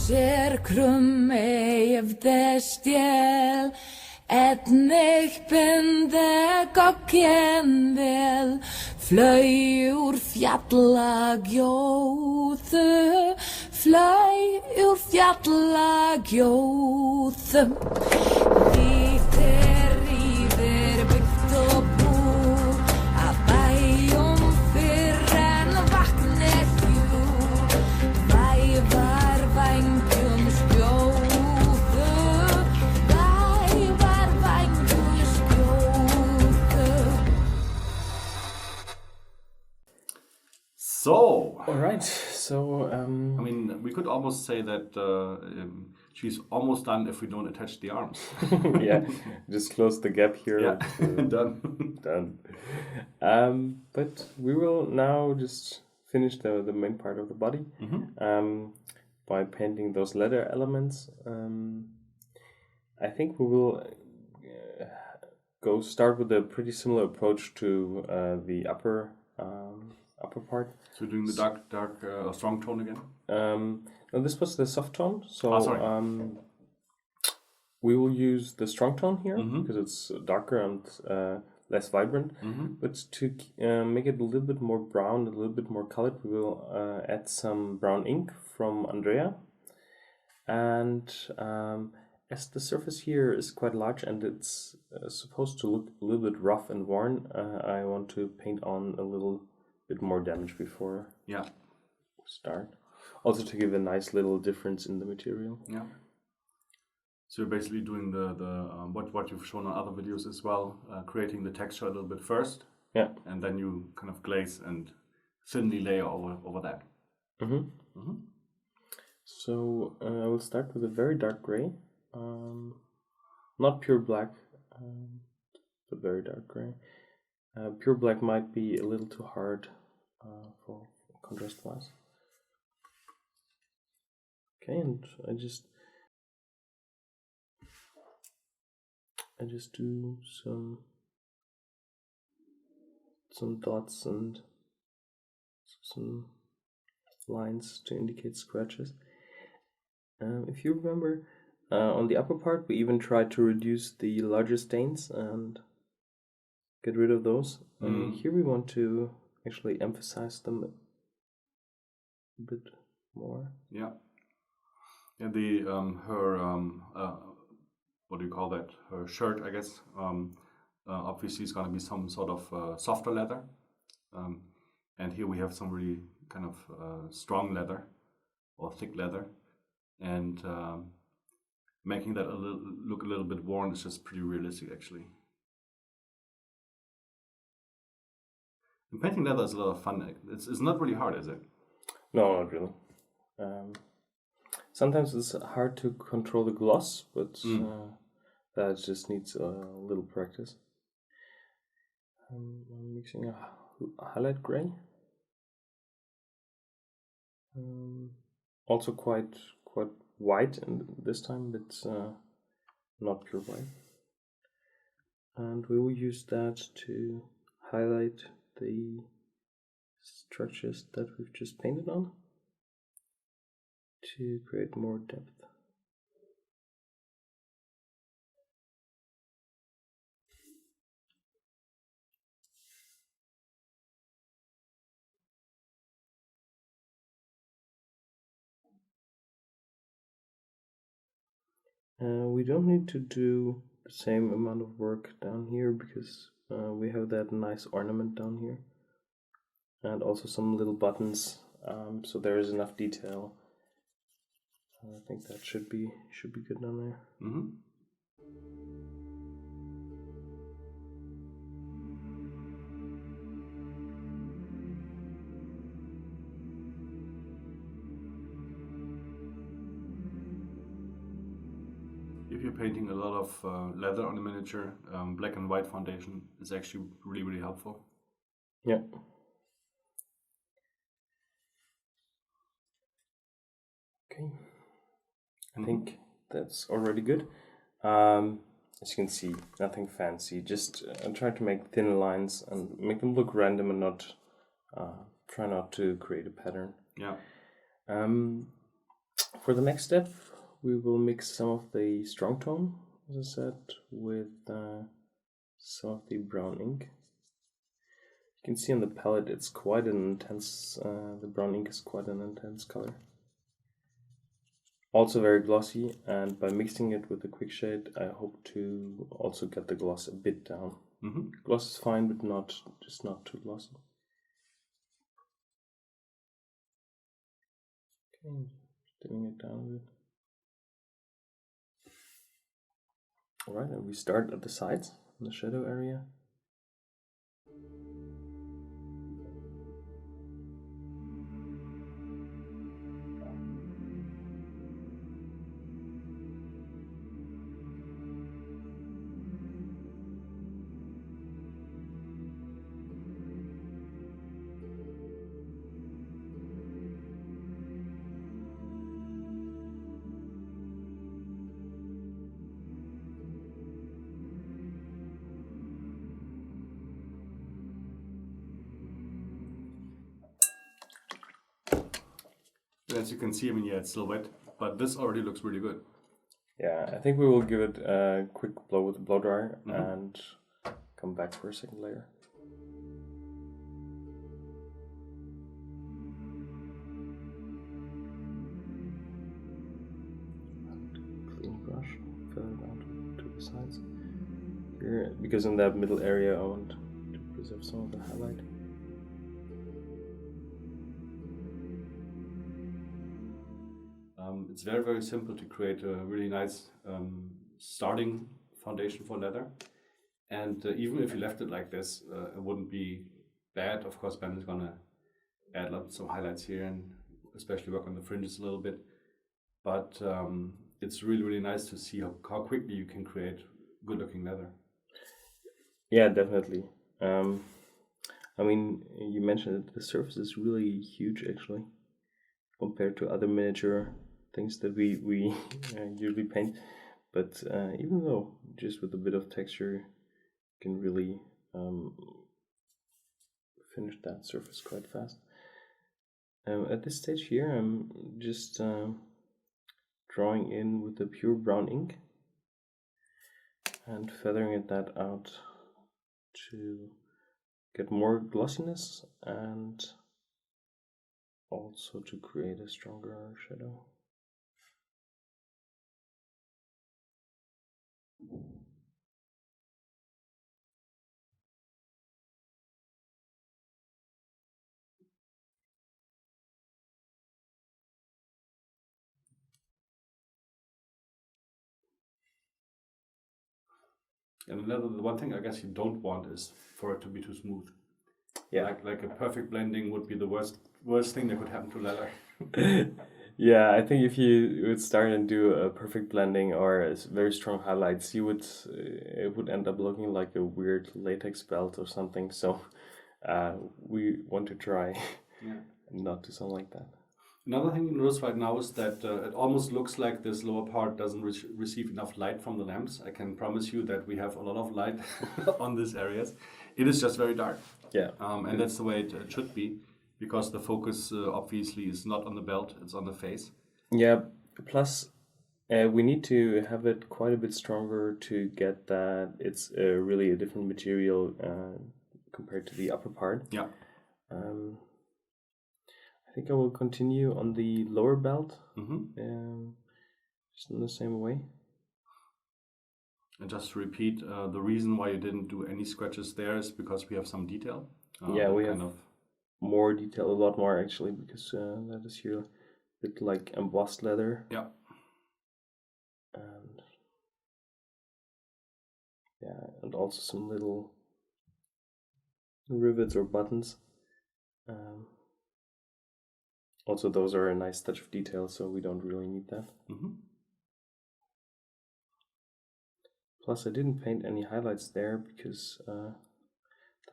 sér krummi det stjäl Etnig binde gokken vel Flöj ur fjalla gjóðu Flöj ur fjalla gjóðu Vítir yfir byggt og búr Að bæjum fyrr en vatnið hjú Vævar vængjum skjóðu Vævar vængjum skjóðu So, all right. So, I mean, we could almost say that she's almost done if we don't attach the arms. yeah, just close the gap here. Yeah, done. Done. But we will now just finish the main part of the body by painting those leather elements. I think we will start with a pretty similar approach to the upper part. So doing the dark strong tone again? No, this was the soft tone. So we will use the strong tone here because it's darker and less vibrant. But to make it a little bit more brown, a little bit more colored, we will add some brown ink from Andrea. And as the surface here is quite large and it's supposed to look a little bit rough and worn, I want to paint on a little bit more damage before we start. Also to give a nice little difference in the material. Yeah. So you're basically doing the what you've shown on other videos as well, creating the texture a little bit first. Yeah. And then you kind of glaze and thinly layer over that. So I will start with a very dark gray. Not pure black, but very dark gray. Pure black might be a little too hard for contrast wise. Okay, and I just do some dots and some lines to indicate scratches. If you remember, on the upper part we even tried to reduce the larger stains and get rid of those. And here we want to actually emphasize them a bit more. Yeah. Yeah, the her what do you call that? Her shirt, I guess. Obviously, is going to be some sort of softer leather, and here we have some really kind of strong leather or thick leather, and making that look a little bit worn is just pretty realistic, actually. And painting leather is a lot of fun. It's not really hard, is it? No, not really. Sometimes it's hard to control the gloss, but that just needs a little practice. I'm mixing a highlight gray. Also quite white this time, but not pure white. And we will use that to highlight the structures that we've just painted on to create more depth. We don't need to do the same amount of work down here because we have that nice ornament down here and also some little buttons, so there is enough detail. I think that should be good down there. If you're painting a lot of leather on a miniature, black and white foundation is actually really, really helpful. Yeah. Okay. I think that's already good. As you can see, nothing fancy. Just try to make thin lines and make them look random and not try not to create a pattern. Yeah. For the next step, we will mix some of the strong tone, as I said, with some of the brown ink. You can see on the palette it's quite an intense, the brown ink is quite an intense color. Also very glossy, and by mixing it with the quick shade, I hope to also get the gloss a bit down. Gloss is fine, but just not too glossy. Okay, dimming it down a bit. Alright, and we start at the sides, in the shadow area. As you can see, I mean, yeah, it's still wet, but this already looks really good. Yeah, I think we will give it a quick blow with the blow dryer and come back for a second later. Clean brush, feather down to the sides. Here, because in that middle area I want to preserve some of the highlight. It's very, very simple to create a really nice starting foundation for leather. And even if you left it like this, it wouldn't be bad. Of course, Ben is going to add some highlights here and especially work on the fringes a little bit. But it's really, really nice to see how quickly you can create good-looking leather. Yeah, definitely. I mean, you mentioned that the surface is really huge, actually, compared to other miniature things that we usually paint. But even though just with a bit of texture, you can really finish that surface quite fast. At this stage here, I'm just drawing in with the pure brown ink and feathering that out to get more glossiness and also to create a stronger shadow. And the one thing I guess you don't want is for it to be too smooth. Yeah, like a perfect blending would be the worst thing that could happen to leather. Yeah, I think if you would start and do a perfect blending or very strong highlights, you would it would end up looking like a weird latex belt or something. So we want to try not to sound like that. Another thing you notice right now is that it almost looks like this lower part doesn't receive enough light from the lamps. I can promise you that we have a lot of light on these areas. It is just very dark. Yeah. And that's the way it should be, because the focus obviously is not on the belt, it's on the face. Yeah, plus we need to have it quite a bit stronger to get that it's really a different material compared to the upper part. Yeah. I think I will continue on the lower belt, Mm-hmm. just in the same way. And just to repeat, the reason why you didn't do any scratches there is because we have some detail. Yeah, we have more detail, a lot more actually, because that is here a bit like embossed leather. Yeah. And yeah, and also some little rivets or buttons. Also, those are a nice touch of detail, so we don't really need that. Mm-hmm. Plus, I didn't paint any highlights there because the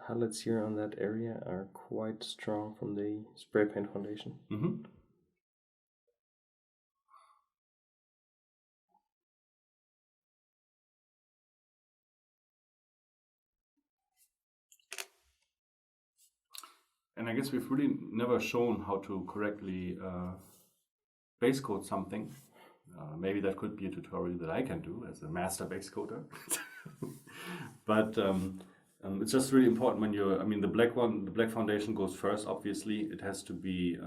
highlights here on that area are quite strong from the spray paint foundation. Mm-hmm. And I guess we've really never shown how to correctly base coat something. Maybe that could be a tutorial that I can do as a master base coater. But it's just really important when you're. I mean, the black foundation goes first. Obviously, it has to be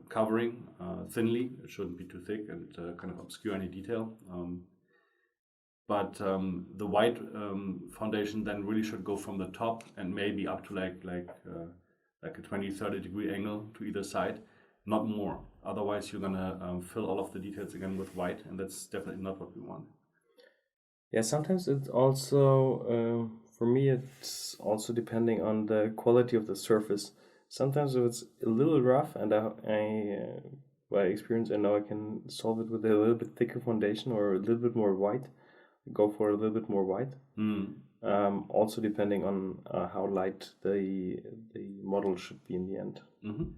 covering thinly. It shouldn't be too thick and kind of obscure any detail. But the white foundation then really should go from the top and maybe up to like a 20-30 degree angle to either side, not more. Otherwise, you're gonna fill all of the details again with white, and that's definitely not what we want. Yeah, sometimes it's also, for me, it's also depending on the quality of the surface. Sometimes if it's a little rough, and by experience, I know I can solve it with a little bit thicker foundation or a little bit more white. Go for a little bit more white. Also depending on how light the model should be in the end. Mm-hmm.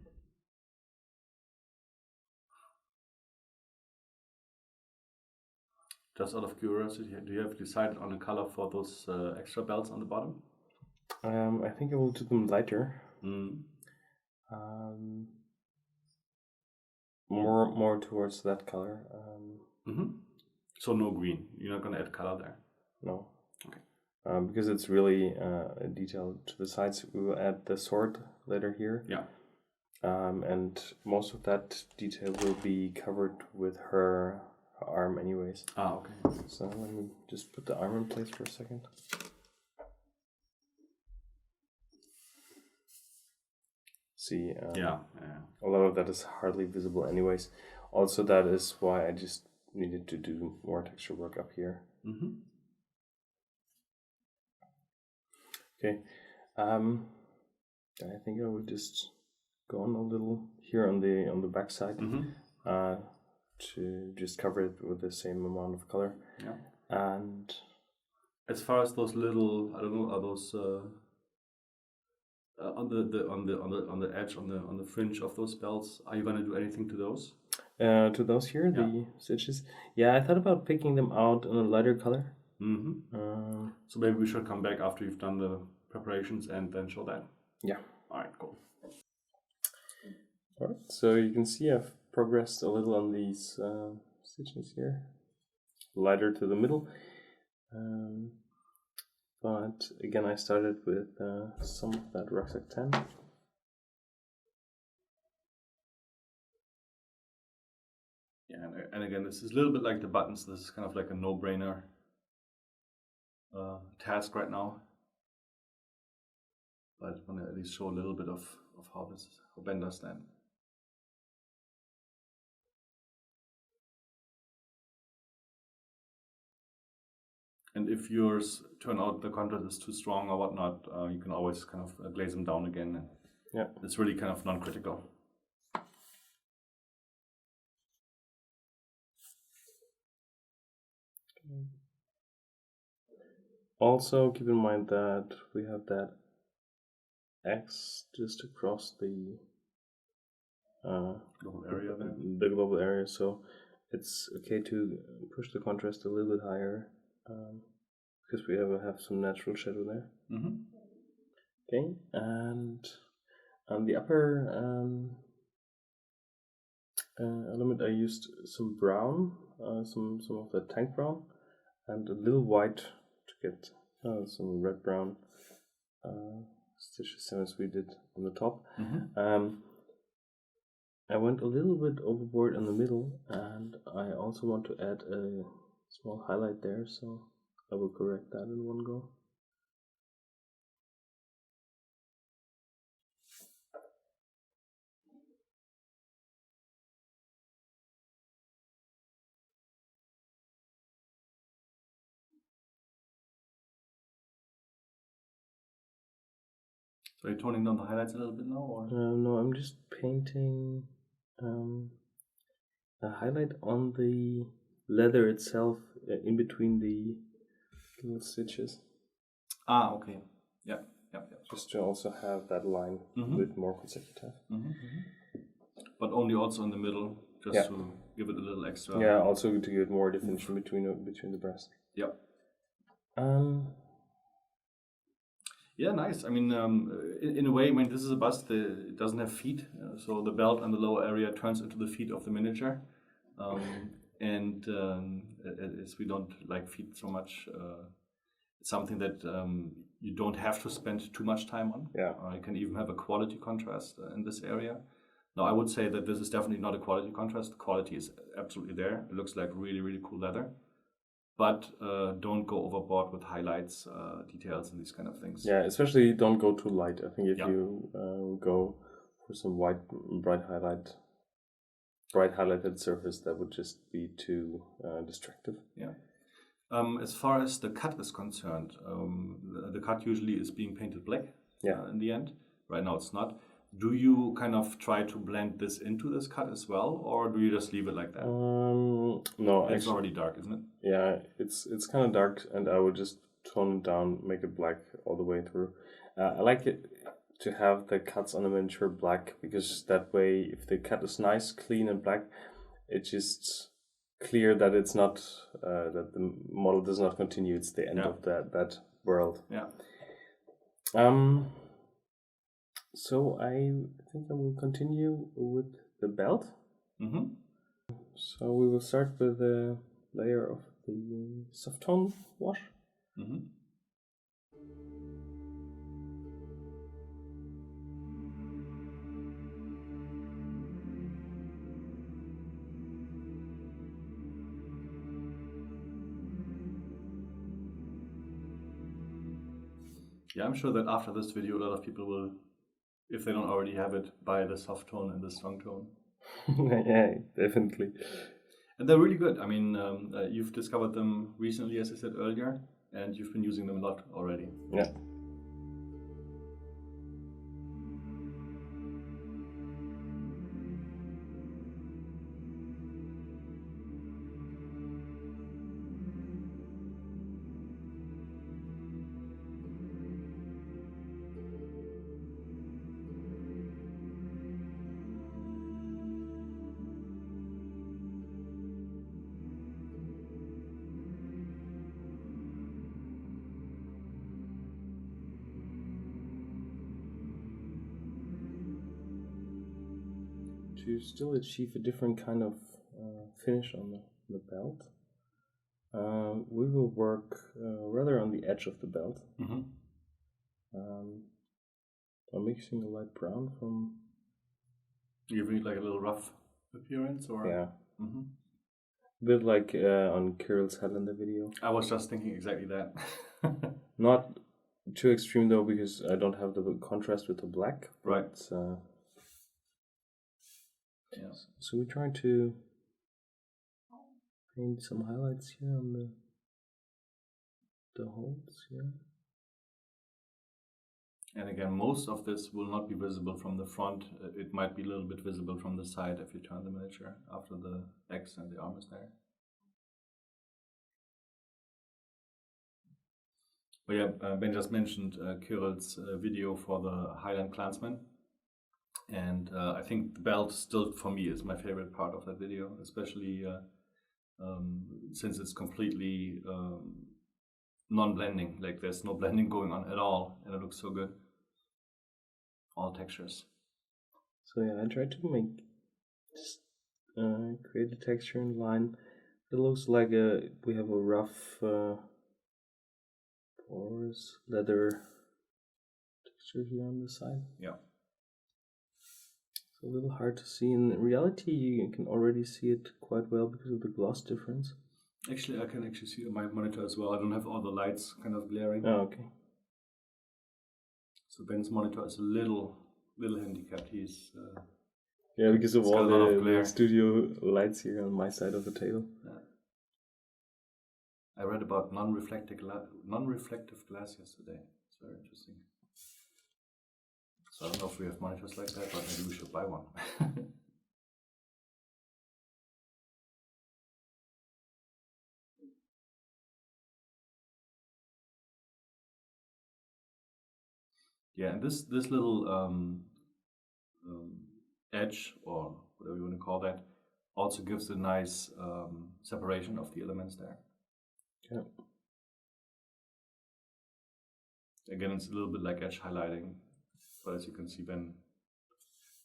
Just out of curiosity, do you have decided on a color for those extra belts on the bottom? I think I will do them lighter. More towards that color. So no green. You're not gonna add color there. No. Okay. Because it's really a detail to the sides. We will add the sword later here. Yeah. And most of that detail will be covered with her arm anyways. Okay. So let me just put the arm in place for a second. See, yeah. A lot of that is hardly visible anyways. Also, that is why I just needed to do more texture work up here. Okay. I think I would just go on a little here on the back side. To just cover it with the same amount of color. Yeah. And as far as those little, I don't know, are those on the edge, on the fringe of those belts? Are you gonna do anything to those? To those here, the stitches. Yeah, I thought about picking them out in a lighter color. So maybe we should come back after you've done the preparations and then show that. Yeah. All right, cool. All right, so you can see I've progressed a little on these stitches here, lighter to the middle, but again I started with some of that rucksack 10. Yeah, and again, this is a little bit like the buttons. This is kind of like a no-brainer task right now, but I want to at least show a little bit of how Ben does that. And if yours turn out the contrast is too strong or whatnot, you can always kind of glaze them down again. And yeah, it's really kind of non-critical. Also, keep in mind that we have that X just across the global area there. The global area, so it's okay to push the contrast a little bit higher. Because we have some natural shadow there. Okay, and on the upper element, I used some brown, some of the tank brown, and a little white to get some red brown stitches, same as we did on the top. I went a little bit overboard in the middle, and I also want to add a small highlight there, so I will correct that in one go. So are you toning down the highlights a little bit now, or? No, I'm just painting a highlight on the leather itself, in between the little stitches. Okay. Yeah. Just to also have that line a bit more consecutive. But only also in the middle, just to give it a little extra. Yeah, also to give more definition between the breasts. Yeah. Yeah, nice. I mean, in a way, I mean, this is a bust. It doesn't have feet, so the belt and the lower area turns into the feet of the miniature. And as we don't like feet so much, it's something that you don't have to spend too much time on. Yeah. You can even have a quality contrast in this area. Now, I would say that this is definitely not a quality contrast. The quality is absolutely there. It looks like really, really cool leather. But don't go overboard with highlights, details, and these kind of things. Yeah, especially don't go too light. I think if Yeah. you go for some bright highlighted surface, that would just be too distractive. Yeah. As far as the cut is concerned, the cut usually is being painted black. Yeah. In the end. Right now it's not. Do you kind of try to blend this into this cut as well, or do you just leave it like that? No, It's actually, already dark, isn't it? yeah, it's kind of dark, and I would just tone it down, make it black all the way through. I like it to have the cuts on the miniature black, because that way, if the cut is nice, clean, and black, it's just clear that it's not that the model does not continue. It's the end of that world. Yeah. So I think I will continue with the belt. Mm-hmm. So we will start with a layer of the soft tone wash. Mm-hmm. Yeah, I'm sure that after this video, a lot of people will, if they don't already have it, buy the soft tone and the strong tone. Yeah, definitely. And they're really good. I mean, you've discovered them recently, as I said earlier, and you've been using them a lot already. Yeah. To still achieve a different kind of finish on the belt, we will work rather on the edge of the belt. Mm-hmm. By mixing a light brown from... You need like a little rough appearance, or? Yeah. Mm-hmm. A bit like on Kirill's head in the video. I was just thinking exactly that. Not too extreme though, because I don't have the contrast with the black. Right. But, yeah. so we're trying to paint some highlights here on the holes here. And again, most of this will not be visible from the front. It might be a little bit visible from the side if you turn the miniature after the X and the arm is there. But yeah, Ben just mentioned Kirill's video for the Highland Clansman. And I think the belt still, for me, is my favorite part of that video, especially since it's completely non-blending. Like, there's no blending going on at all, and it looks so good. All textures. So yeah, I tried to make just create a texture in line. It looks like we have a rough porous leather texture here on the side. Yeah. It's a little hard to see. In reality, you can already see it quite well because of the gloss difference. Actually, I can actually see on my monitor as well. I don't have all the lights kind of glaring. Oh, okay. So Ben's monitor is a little handicapped. He's yeah, because of got all a lot of the glare. studio lights here on my side of the table. I read about non-reflective glass yesterday. It's very interesting. So I don't know if we have monitors like that, but maybe we should buy one. Yeah, and this little edge, or whatever you want to call that, also gives a nice separation of the elements there. Yeah. Again, it's a little bit like edge highlighting, but as you can see, Ben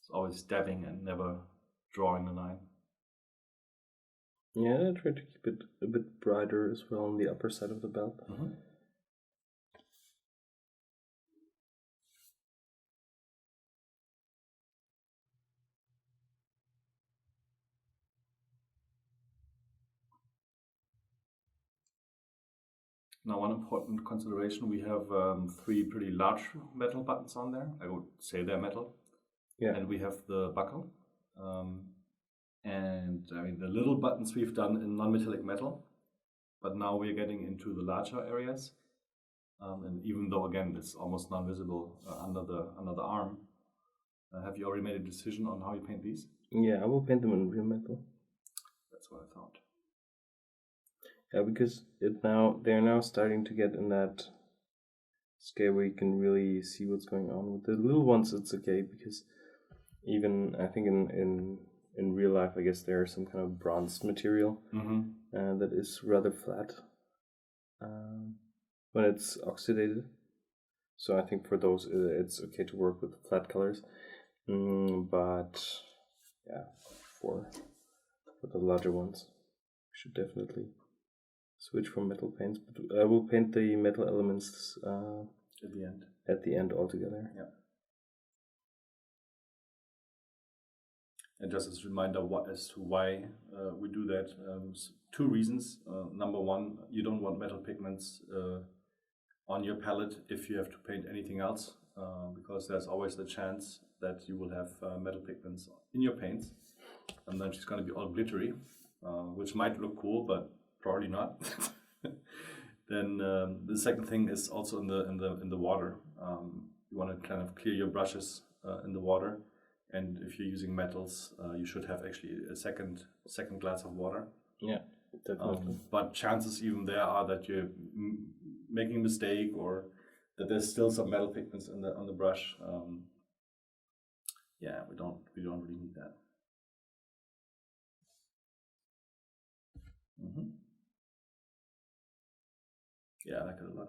is always dabbing and never drawing a line. Yeah, I tried to keep it a bit brighter as well on the upper side of the belt. Now, one important consideration, we have 3 pretty large metal buttons on there. I would say they're metal. Yeah. And we have the buckle. And I mean, the little buttons we've done in non-metallic metal, but now we're getting into the larger areas. And even though, again, it's almost non-visible under the arm, have you already made a decision on how you paint these? Yeah, I will paint them in real metal. That's what I thought. Yeah, because they're now starting to get in that scale where you can really see what's going on. With the little ones, it's okay because even I think in real life, I guess there is some kind of bronze material that is rather flat when it's oxidated. So I think for those, it's okay to work with flat colors. But yeah, for the larger ones, we should definitely switch from metal paints. But I will paint the metal elements at the end. At the end altogether. Yeah. And just as a reminder, as to why we do that, 2 reasons. Number 1, you don't want metal pigments on your palette if you have to paint anything else, because there's always the chance that you will have metal pigments in your paints, and then she's going to be all glittery, which might look cool, but probably not. Then the second thing is also in the water. You want to kind of clear your brushes in the water, and if you're using metals, you should have actually a second glass of water. Yeah, definitely. But chances even there are that you're making a mistake, or that there's still some metal pigments on the brush. Yeah, we don't really need that. Yeah, I like it a lot.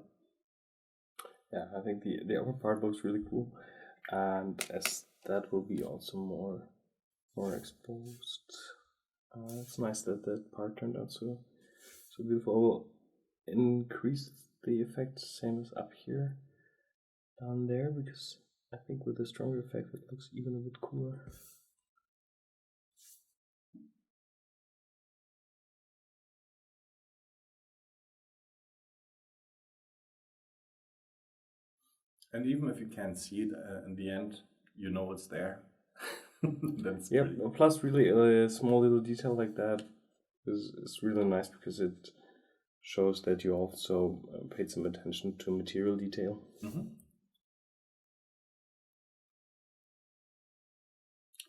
Yeah, I think the upper part looks really cool, and as that will be also more exposed. It's nice that that part turned out so beautiful. I will increase the effect same as up here, down there, because I think with a stronger effect it looks even a bit cooler. And even if you can't see it in the end, you know it's there. That's yeah. Plus, really, a small little detail like that is really nice because it shows that you also paid some attention to material detail.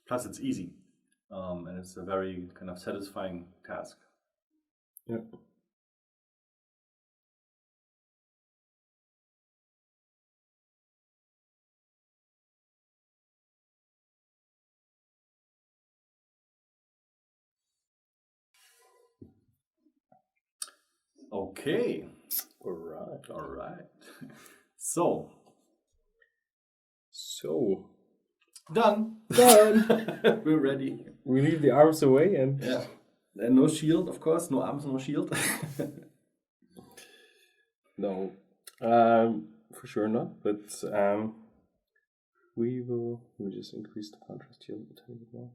Plus, it's easy, and it's a very kind of satisfying task. Yeah. Okay. All right. So done. We're ready. We leave the arms away and and no shield, of course. No arms, no shield. No, for sure not. But we just increase the contrast here a tiny bit more.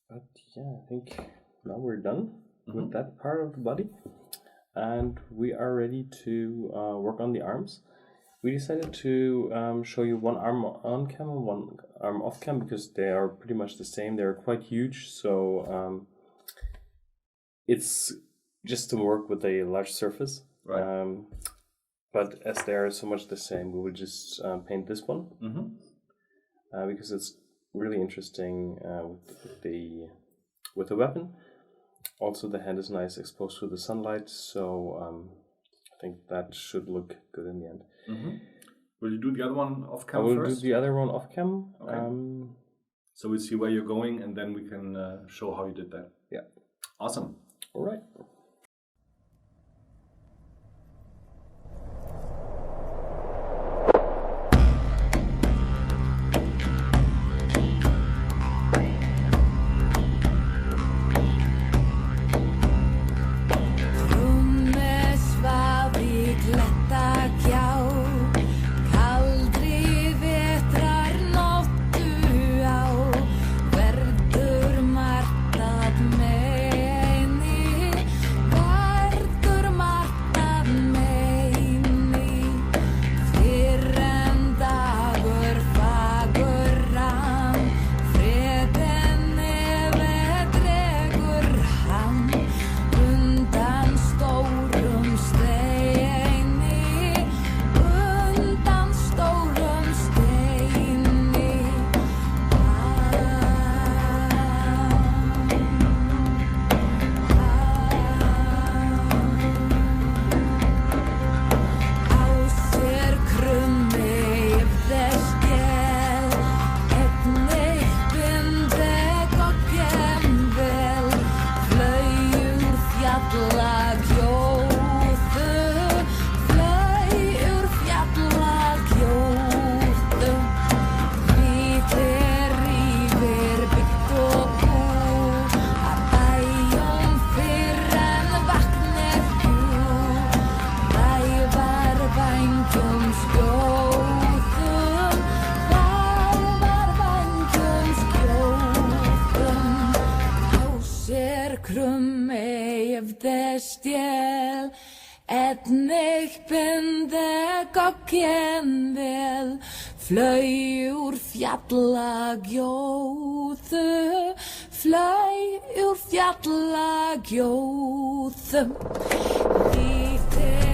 But yeah, I think now we're done with that part of the body, and we are ready to work on the arms. We decided to show you one arm on cam and one arm off cam because they are pretty much the same. They're quite huge, so it's just to work with a large surface. Right. But as they are so much the same, we will just paint this one because it's really interesting with the weapon. Also, the hand is nice exposed to the sunlight, so I think that should look good in the end. Will you do the other one off cam first? I will first? do the other one off cam. Okay. So we'll see where you're going, and then we can show how you did that. Yeah. Awesome. All right. krummi efter stjäl. Etnig binde gokken vel, flöj ur fjallagjóðu, flöj ur fjallagjóðu. Víti